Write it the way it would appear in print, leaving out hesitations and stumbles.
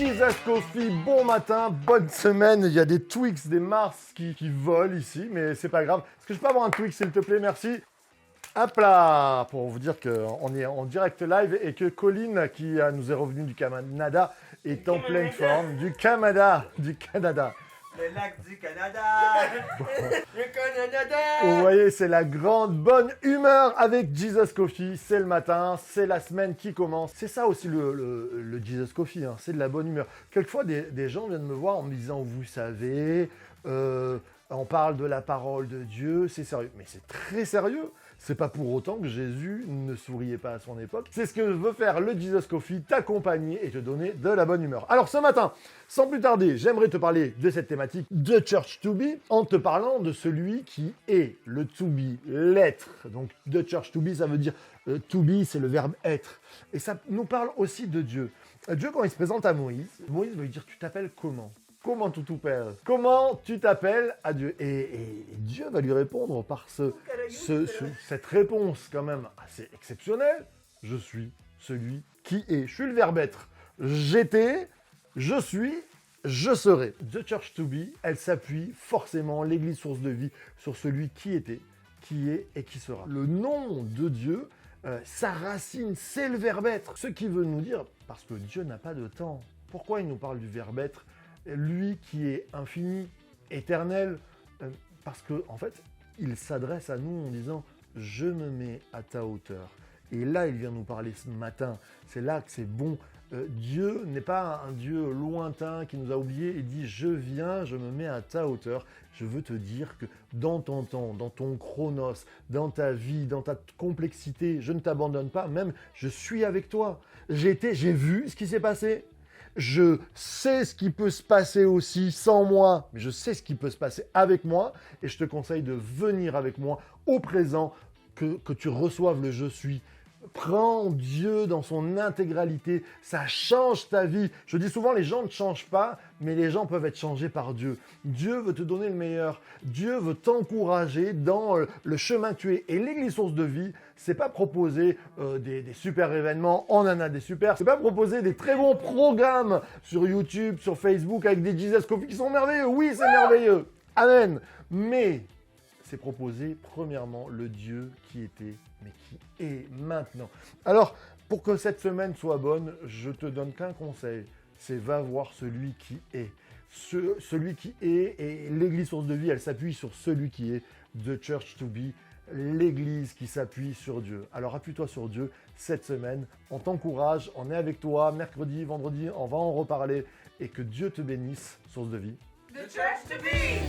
Jesus Coffee, bon matin, bonne semaine. Il y a des Twix, des Mars qui volent ici, mais c'est pas grave. Est-ce que je peux avoir un Twix, s'il te plaît? Merci. Hop là, pour vous dire qu'on est en direct live et que Colline, qui nous est revenu du Canada, est en pleine forme. Du Canada. Le lac du Canada. Le Canada. Vous voyez, c'est la grande bonne humeur avec Jesus Coffee. C'est le matin, c'est la semaine qui commence. C'est ça aussi le Jesus Coffee, hein, c'est de la bonne humeur. Quelquefois, des gens viennent me voir en me disant, vous savez, on parle de la parole de Dieu, c'est sérieux. Mais c'est très sérieux. C'est pas pour autant que Jésus ne souriait pas à son époque. C'est ce que veut faire le Jesus Coffee, t'accompagner et te donner de la bonne humeur. Alors ce matin, sans plus tarder, j'aimerais te parler de cette thématique de Church to Be en te parlant de celui qui est le to be, l'être. Donc de Church to Be, ça veut dire to be, c'est le verbe être. Et ça nous parle aussi de Dieu. Dieu, quand il se présente à Moïse va lui dire, tu t'appelles comment ? Comment tout père? Comment tu t'appelles à Dieu? Et Dieu va lui répondre par cette réponse quand même assez exceptionnelle. Je suis celui qui est. Je suis le verbe être. J'étais, je suis, je serai. The Church to Be, elle s'appuie forcément, l'Église source de vie, sur celui qui était, qui est et qui sera. Le nom de Dieu, sa racine, c'est le verbe être. Ce qui veut nous dire, parce que Dieu n'a pas de temps. Pourquoi il nous parle du verbe être? Lui qui est infini, éternel, parce que en fait, il s'adresse à nous en disant « Je me mets à ta hauteur ». Et là, il vient nous parler ce matin. C'est là que c'est bon. Dieu n'est pas un Dieu lointain qui nous a oubliés. Il dit « Je viens, je me mets à ta hauteur ». Je veux te dire que dans ton temps, dans ton chronos, dans ta vie, dans ta complexité, je ne t'abandonne pas. Même, je suis avec toi. J'ai vu ce qui s'est passé. Je sais ce qui peut se passer aussi sans moi, mais je sais ce qui peut se passer avec moi et je te conseille de venir avec moi au présent, que tu reçoives le « je suis ». Prends Dieu dans son intégralité, ça change ta vie. Je dis souvent, les gens ne changent pas, mais les gens peuvent être changés par Dieu. Dieu veut te donner le meilleur. Dieu veut t'encourager dans le chemin que tu es. Et l'Église source de vie, c'est pas proposer des super événements, on en a des super. C'est pas proposer des très bons programmes sur YouTube, sur Facebook avec des Jesus Coffee qui sont merveilleux. Oui, c'est merveilleux. Amen. Mais c'est proposer premièrement le Dieu qui était, mais qui est maintenant. Alors, pour que cette semaine soit bonne, je te donne qu'un conseil, c'est va voir celui qui est. Celui qui est, et l'Église source de vie, elle s'appuie sur celui qui est, The Church to Be, l'Église qui s'appuie sur Dieu. Alors appuie-toi sur Dieu cette semaine, on t'encourage, on est avec toi, mercredi, vendredi, on va en reparler, et que Dieu te bénisse, source de vie. The Church to Be.